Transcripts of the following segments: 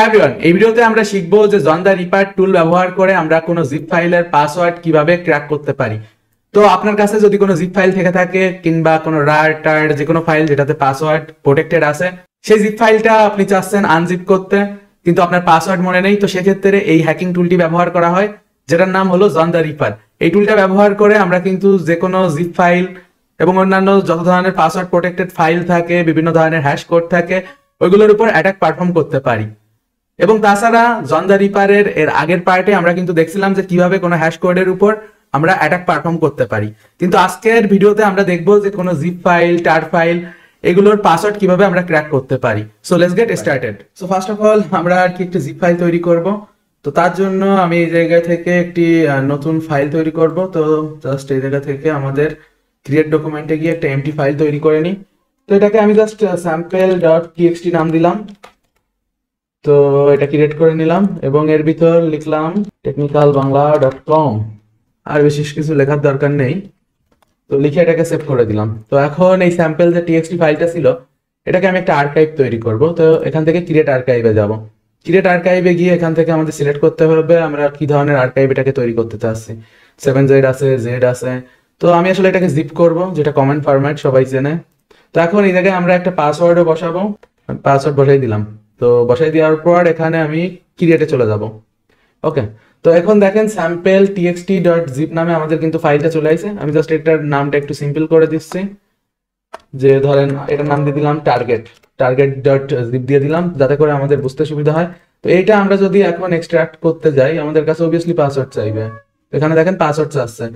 হ্যাঁ এভরিওয়ান, এই ভিডিওতে আমরা শিখবো যে জন দ্য রিপার টুল ব্যবহার করে আমরা কোনো জিপ ফাইলের পাসওয়ার্ড কিভাবে ক্র্যাক করতে পারি। তো আপনার কাছে যদি কোনো জিপ ফাইল থেকে থাকে কিংবা কোনো রার টার যে কোনো ফাইল যেটাতে পাসওয়ার্ড প্রোটেক্টেড আছে, সেই জিপ ফাইলটা আপনি চাচ্ছেন আনজিপ করতে কিন্তু আপনার পাসওয়ার্ড মনে নেই, তো সেক্ষেত্রে এই হ্যাকিং টুলটি ব্যবহার করা হয় যেটার নাম হলো জন দ্য রিপার। এই টুলটা ব্যবহার করে আমরা কিন্তু যে কোনো জিপ ফাইল এবং অন্যান্য যত ধরনের পাসওয়ার্ড প্রোটেক্টেড ফাইল থাকে, বিভিন্ন ধরনের হ্যাশ কোড থাকে, ওইগুলোর উপর অ্যাটাক পারফর্ম করতে পারি। এবং তাছাড়া জন দ্য রিপারের আগের পার্টে আমরা কিন্তু দেখছিলাম যে কিভাবে কোনো হ্যাশ কোডের উপর আমরা অ্যাটাক পারফর্ম করতে পারি, কিন্তু আজকের ভিডিওতে আমরা দেখবো যে কোনো জিপ ফাইল, টার ফাইল, এগুলোর পাসওয়ার্ড কিভাবে আমরা ক্র্যাক করতে পারি। So let's get started. So first of all আমরা আর কি একটা জিপ ফাইল তৈরি করব। তো তার জন্য আমি এই জায়গা থেকে একটি নতুন ফাইল তৈরি করব। তো জাস্ট এই জায়গা থেকে আমাদের ক্রিয়েট ডকুমেন্টে গিয়ে একটা এমটি ফাইল তৈরি করে নিই। তো এটাকে আমি জাস্ট sample.txt নাম দিলাম। তো এটা ক্রিয়েট করে নিলাম এবং এর ভিতর লিখলাম technicalbangla.com, আর বিশেষ কিছু লেখার দরকার নেই। তো লিখে এটাকে সেভ করে দিলাম। তো এখন এই স্যাম্পল যে টিএক্সটি ফাইলটা ছিল এটাকে আমি একটা আর্কাইভ তৈরি করব। তো এখান থেকে ক্রিয়েট আর্কাইভে যাব। ক্রিয়েট আর্কাইভে গিয়ে এখান থেকে আমাদের সিলেক্ট করতে হবে আমরা কি ধরনের আর্কাইভ এটাকে তৈরি করতে চাচ্ছি। 7z আছে, z আছে। তো আমি আসলে এটাকে জিপ করব, যেটা কমন ফরম্যাট সবাই চেনে। তো এখন এই জায়গায় আমরা একটা পাসওয়ার্ডও বসাবো। পাসওয়ার্ড বসাই দিলাম। তো বসাই দেওয়ার পর এখানে আমি ক্রিয়েটে চলে যাব। ওকে, তো এখন দেখেন sample.txt.zip নামে আমাদের কিন্তু ফাইলটা চলে আসছে। আমি জাস্ট এটার নামটা একটু সিম্পল করে দিচ্ছি, যে ধরেন এটার নাম দিয়ে দিলাম target.zip দিয়ে দিলাম, যাতে করে আমাদের বুঝতে সুবিধা হয়। তো এইটা আমরা যদি এখন এক্সট্রাক্ট করতে যাই আমাদের কাছে অবভিয়াসলি পাসওয়ার্ড চাইবে। এখানে দেখেন পাসওয়ার্ড চাচ্ছে।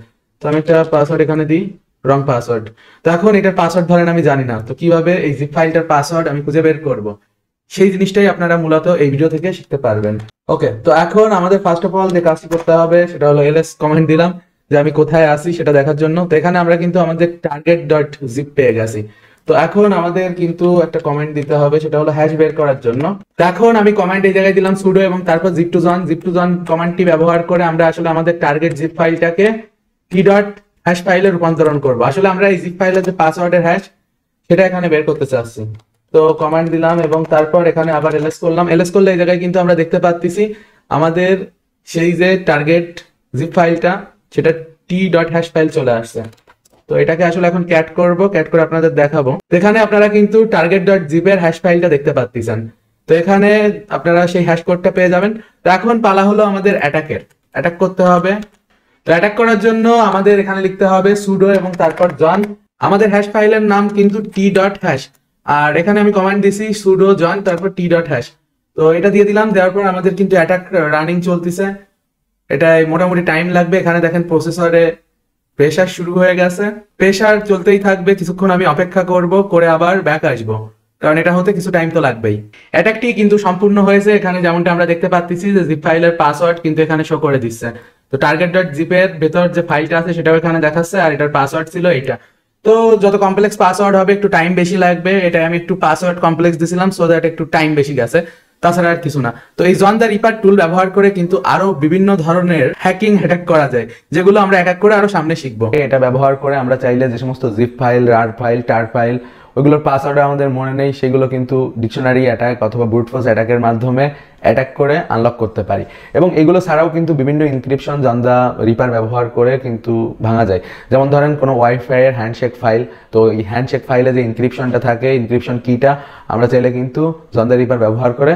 তো আমি একটা পাসওয়ার্ড এখানে দিই, রং পাসওয়ার্ড। তো এখন এটার পাসওয়ার্ড ধরেন আমি জানি না, তো কিভাবে এই জিপ ফাইলটার পাসওয়ার্ড আমি খুঁজে বের করব, সেই জিনিসটাই আপনারা মূলত এই ভিডিও থেকে শিখতে পারবেন। ওকে, তো এখন আমাদের ফার্স্ট অফ অল যে কাজটি করতে হবে সেটা হলো ls কমেন্ট দিলাম যে আমি কোথায় আছি সেটা দেখার জন্য। তো এখানে আমরা কিন্তু আমাদের target.zip পেয়ে গেছি। তো এখন আমাদের কিন্তু একটা কমেন্ট দিতে হবে, সেটা হলো হ্যাশ বের করার জন্য। তো এখন আমি কমেন্ট এই জায়গায় দিলাম sudo এবং তারপর zip to jon কমেন্টটি ব্যবহার করে আমরা আসলে আমাদের টার্গেট জিপ ফাইলটাকে t.hash ফাইলে রূপান্তরণ করব। আসলে আমরা এই জিপ ফাইলের যে পাসওয়ার্ডের হ্যাশ সেটা এখানে বের করতে চাচ্ছি। তো কমান্ড দিলাম এবং তারপর এখানে আবার ls করলাম। ls করলে এই জায়গায় কিন্তু আমরা দেখতে পাচ্ছি আমাদের সেই যে টার্গেট জিপ ফাইলটা সেটা t.hash ফাইল চলে আসছে। তো এটাকে আসলে এখন ক্যাট করব, ক্যাট করে আপনাদের দেখাবো। এখানে আপনারা কিন্তু target.zip এর হ্যাশ ফাইলটা দেখতে পাচ্ছেন। তো এখানে আপনারা সেই হ্যাশ কোডটা পেয়ে যাবেন। তো এখন পালা হলো আমাদের অ্যাটাক করতে হবে। তো অ্যাটাক করার জন্য আমাদের এখানে লিখতে হবে sudo এবং তারপর jon। আমাদের হ্যাশ ফাইলের নাম কিন্তু t.hash, আর এখানে আমি কমান্ড দিছি sudo jon তারপর t.hash। তো এটা দিয়ে দিলাম। দেওয়ার পর আমাদের কিন্তু অ্যাটাক রানিং চলতেছে। এটাই মোটামুটি টাইম লাগবে। এখানে দেখেন প্রসেসরে প্রেসার শুরু হয়ে গেছে, প্রেসার চলতেই থাকবে। কিছুক্ষণ আমি অপেক্ষা করব, করে আবার ব্যাক আসবো, কারণ এটা হতে কিছু টাইম তো লাগবেই। অ্যাটাকটি কিন্তু সম্পূর্ণ হয়েছে। এখানে যেমনটা আমরা দেখতে পাচ্ছি যে জিপ ফাইলের পাসওয়ার্ড কিন্তু এখানে শো করে দিচ্ছে। তো target.zip এর ভেতর যে ফাইলটা আছে সেটাও এখানে দেখাচ্ছে, আর এটার পাসওয়ার্ড ছিল এইটা। তো যত কমপ্লেক্স পাসওয়ার্ড হবে একটু টাইম বেশি লাগবে। এটা আমি একটু পাসওয়ার্ড কমপ্লেক্স দিছিলাম সো দ্যাট একটু টাইম বেশি গেছে, তাছাড়া আর কিছু না। তো এই জন দ্য রিপার টুল ব্যবহার করে কিন্তু আরো বিভিন্ন ধরনের হ্যাকিং অ্যাটাক করা যায়, যেগুলো আমরা এক এক করে আরো সামনে শিখবো। এটা ব্যবহার করে আমরা চাইলে যে সমস্ত জিপ ফাইল, রার ফাইল, টার ফাইল, ওইগুলোর পাসওয়ার্ড আমাদের মনে নেই, সেগুলো কিন্তু ডিকশনারি অ্যাটাক অথবা ব্রুট ফোর্স অ্যাটাকের মাধ্যমে অ্যাটাক করে আনলক করতে পারি। এবং এগুলো ছাড়াও কিন্তু বিভিন্ন ইনক্রিপশন জন দ্য রিপার ব্যবহার করে কিন্তু ভাঙা যায়। যেমন ধরেন কোনো ওয়াইফাই এর হ্যান্ডশেক ফাইল, তো এই হ্যান্ডশেক ফাইলে যে ইনক্রিপশনটা থাকে, ইনক্রিপশন কিটা আমরা চাইলে কিন্তু জন দ্য রিপার ব্যবহার করে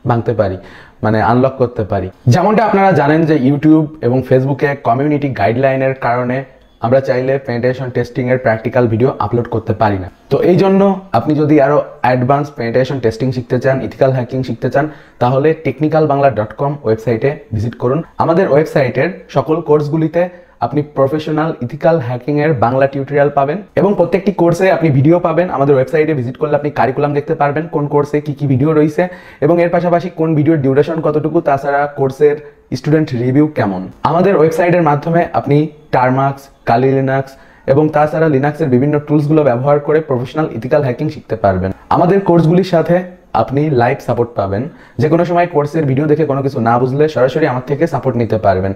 ভাঙতে পারি, মানে আনলক করতে পারি। যেমনটা আপনারা জানেন যে ইউটিউব এবং ফেসবুকে কমিউনিটি গাইডলাইনের কারণে আমরা চাইলে পেনিট্রেশন টেস্টিং এর প্র্যাকটিক্যাল ভিডিও আপলোড করতে পারি না। তো এই জন্য আপনি যদি আরো অ্যাডভান্স পেনিট্রেশন টেস্টিং শিখতে চান, ইথিক্যাল হ্যাকিং শিখতে চান, তাহলে technicalbangla.com ওয়েবসাইটে ভিজিট করুন। আমাদের ওয়েবসাইটের সকল কোর্সগুলিতে আপনি প্রফেশনাল ইথিক্যাল হ্যাকিং এর বাংলা টিউটোরিয়াল পাবেন এবং প্রত্যেকটি কোর্সে আপনি ভিডিও পাবেন। আমাদের ওয়েবসাইটে ভিজিট করলে আপনি কারিকুলাম দেখতে পারবেন, কোন কোর্সে কি কি ভিডিও রয়েছে এবং এর পাশাপাশি কোন ভিডিওর ডিউরেশন কতটুকু, তাছাড়া কোর্সের স্টুডেন্ট রিভিউ কেমন। আমাদের ওয়েবসাইটের মাধ্যমে আপনি টারমাক্স, কালি লিনাক্স এবং তাছাড়া লিনাক্সের বিভিন্ন টুলসগুলো ব্যবহার করে প্রফেশনাল ইথিক্যাল হ্যাকিং শিখতে পারবেন। আমাদের কোর্সগুলির সাথে আপনি লাইভ সাপোর্ট পাবেন। যে কোনো সময় কোর্সের ভিডিও দেখে কোনো কিছু না বুঝলে সরাসরি আমার থেকে সাপোর্ট নিতে পারবেন।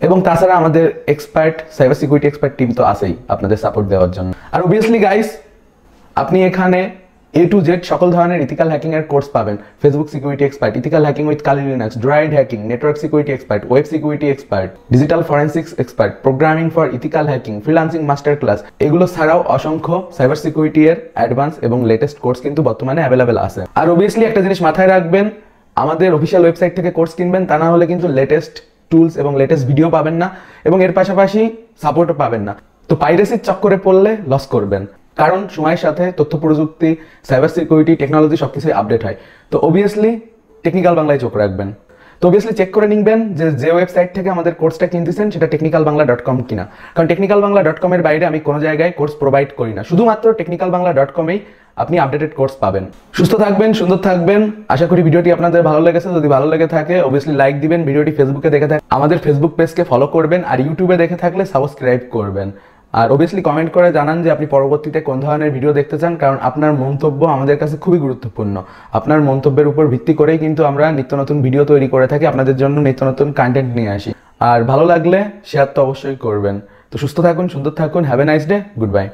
এবং তাছাড়া আমাদের expert cyber security expert team তো আছেই আপনাদের সাপোর্ট দেওয়ার জন্য। আর অবভিয়াসলি গাইস, আপনি এখানে A to Z সকল ধরনের ইথিক্যাল হ্যাকিং এর কোর্স পাবেন। Facebook security expert, ethical hacking with Kali Linux, droid hacking, network security expert, web security expert, digital forensics expert, programming for ethical hacking, freelancing master class, এগুলো ছাড়াও অসংখ্য cyber security এর advance এবং latest course কিন্তু বর্তমানে available আছে। আর obviously একটা জিনিস মাথায় রাখবেন, আমাদের অফিসিয়াল ওয়েবসাইট থেকে কোর্স কিনবেন, তা না হলে কিন্তু লেটেস্ট টুলস এবং লেটেস্ট ভিডিও পাবেন না এবং এর পাশাপাশি সাপোর্টও পাবেন না। তো পাইরেসির চক্করে পড়লে লস করবেন, কারণ সময়ের সাথে তথ্য প্রযুক্তি, সাইবার সিকিউরিটি, টেকনোলজি সবকিছুই আপডেট হয়। তো অবভিয়াসলি টেকনিক্যাল বাংলায় চোখ রাখবেন। তো অবভিয়াসলি চেক করে নিবেন যে ওয়েবসাইট থেকে আমাদের কোর্সটা কিনতেছেন সেটা technicalbangla.com কিনা, কারণ technicalbangla.com এর বাইরে আমি কোনো জায়গায় কোর্স প্রোভাইড করি না, শুধুমাত্র technicalbangla.com-এই আপনি আপডেটেড কোর্স পাবেন। সুস্থ থাকবেন, সুন্দর থাকবেন। আশা করি ভিডিওটি আপনাদের ভালো লেগেছে। যদি ভালো লেগে থাকে অবভিয়াসলি লাইক দিবেন। ভিডিওটি ফেসবুকে দেখে থাকলে আমাদের ফেসবুক পেজকে ফলো করবেন, আর ইউটিউবে দেখে থাকলে সাবস্ক্রাইব করবেন। আর অবভিয়াসলি কমেন্ট করে জানান যে আপনি পরবর্তীতে কোন ধরনের ভিডিও দেখতে চান, কারণ আপনার মন্তব্য আমাদের কাছে খুবই গুরুত্বপূর্ণ। আপনার মন্তব্যের উপর ভিত্তি করেই কিন্তু আমরা নিত্য নতুন ভিডিও তৈরি করে থাকি, আপনাদের জন্য নিত্য নতুন কন্টেন্ট নিয়ে আসি। আর ভালো লাগলে শেয়ার তো অবশ্যই করবেন। তো সুস্থ থাকুন, সুন্দর থাকুন। Have a nice day, good bye.